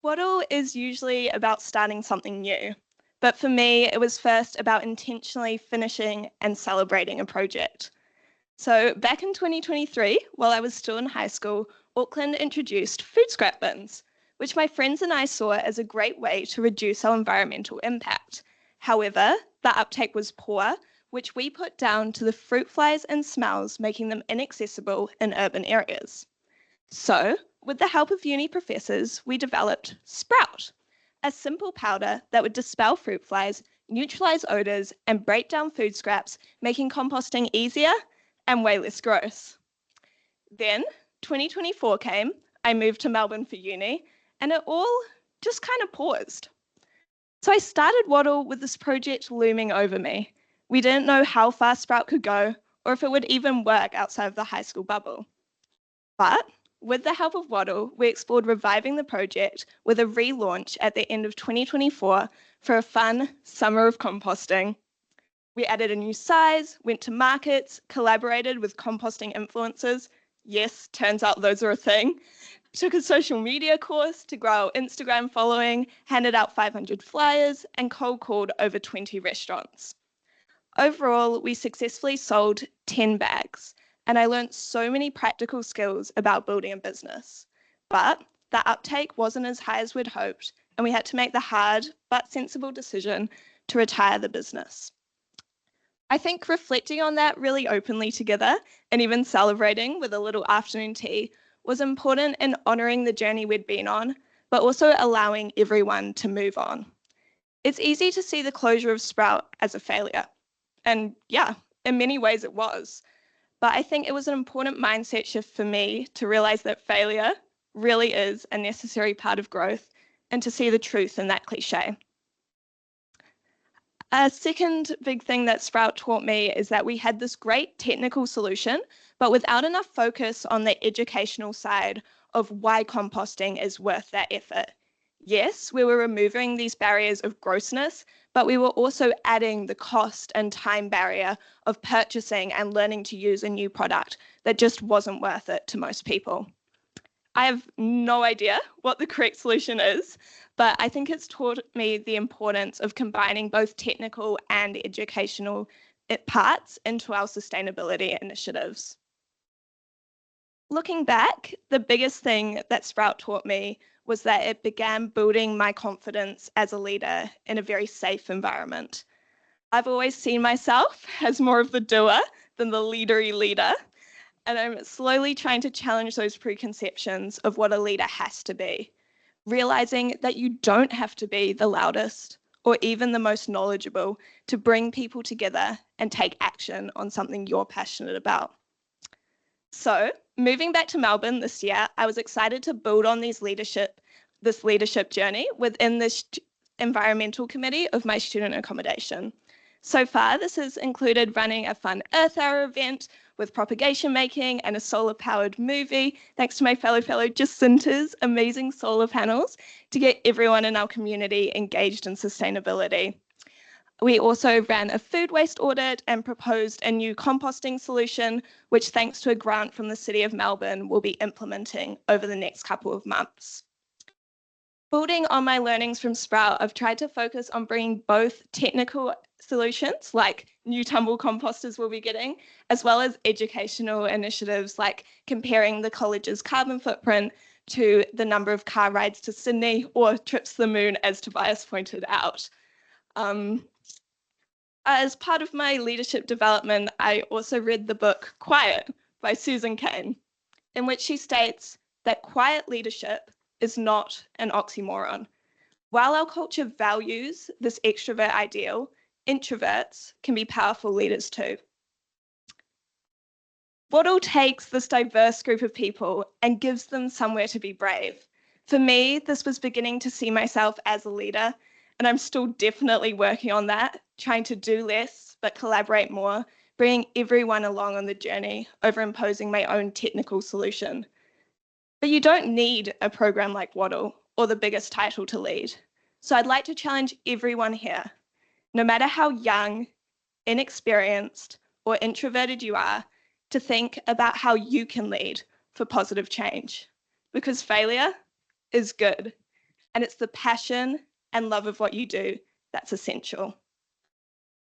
Wattle is usually about starting something new, but for me, it was first about intentionally finishing and celebrating a project. So back in 2023, while I was still in high school, Auckland introduced food scrap bins, which my friends and I saw as a great way to reduce our environmental impact. However, the uptake was poor, which we put down to the fruit flies and smells making them inaccessible in urban areas. So, with the help of uni professors, we developed Sprout, a simple powder that would dispel fruit flies, neutralize odours, and break down food scraps, making composting easier and way less gross. Then 2024 came, I moved to Melbourne for uni, and it all just kind of paused. So I started Wattle with this project looming over me. We didn't know how far Sprout could go, or if it would even work outside of the high school bubble. But with the help of Wattle, we explored reviving the project with a relaunch at the end of 2024 for a fun summer of composting. We added a new size, went to markets, collaborated with composting influencers. Yes, turns out those are a thing. Took a social media course to grow our Instagram following, handed out 500 flyers, and cold called over 20 restaurants. Overall, we successfully sold 10 bags, and I learned so many practical skills about building a business. But the uptake wasn't as high as we'd hoped, and we had to make the hard but sensible decision to retire the business. I think reflecting on that really openly together and even celebrating with a little afternoon tea was important in honouring the journey we'd been on, but also allowing everyone to move on. It's easy to see the closure of Sprout as a failure. And yeah, in many ways it was. But I think it was an important mindset shift for me to realise that failure really is a necessary part of growth and to see the truth in that cliche. A second big thing that Sprout taught me is that we had this great technical solution, but without enough focus on the educational side of why composting is worth that effort. Yes, we were removing these barriers of grossness, but we were also adding the cost and time barrier of purchasing and learning to use a new product that just wasn't worth it to most people. I have no idea what the correct solution is, but I think it's taught me the importance of combining both technical and educational parts into our sustainability initiatives. Looking back, the biggest thing that Sprout taught me was that it began building my confidence as a leader in a very safe environment. I've always seen myself as more of the doer than the leadery leader, and I'm slowly trying to challenge those preconceptions of what a leader has to be, realizing that you don't have to be the loudest or even the most knowledgeable to bring people together and take action on something you're passionate about. So, moving back to Melbourne this year, I was excited to build on this leadership journey within this environmental committee of my student accommodation. So far, this has included running a fun Earth Hour event with propagation making and a solar-powered movie, thanks to my fellow Jacinta's amazing solar panels, to get everyone in our community engaged in sustainability. We also ran a food waste audit and proposed a new composting solution, which thanks to a grant from the City of Melbourne, we'll be implementing over the next couple of months. Building on my learnings from Sprout, I've tried to focus on bringing both technical solutions like new tumble composters we'll be getting, as well as educational initiatives like comparing the college's carbon footprint to the number of car rides to Sydney or trips to the moon, as Tobias pointed out. As part of my leadership development, I also read the book Quiet by Susan Cain, in which she states that quiet leadership is not an oxymoron. While our culture values this extrovert ideal, introverts can be powerful leaders too. Wattle takes this diverse group of people and gives them somewhere to be brave. For me, this was beginning to see myself as a leader, and I'm still definitely working on that, trying to do less but collaborate more, bringing everyone along on the journey over imposing my own technical solution. But you don't need a program like Wattle or the biggest title to lead. So I'd like to challenge everyone here, no matter how young, inexperienced, or introverted you are, to think about how you can lead for positive change. Because failure is good. and it's the passion and love of what you do that's essential.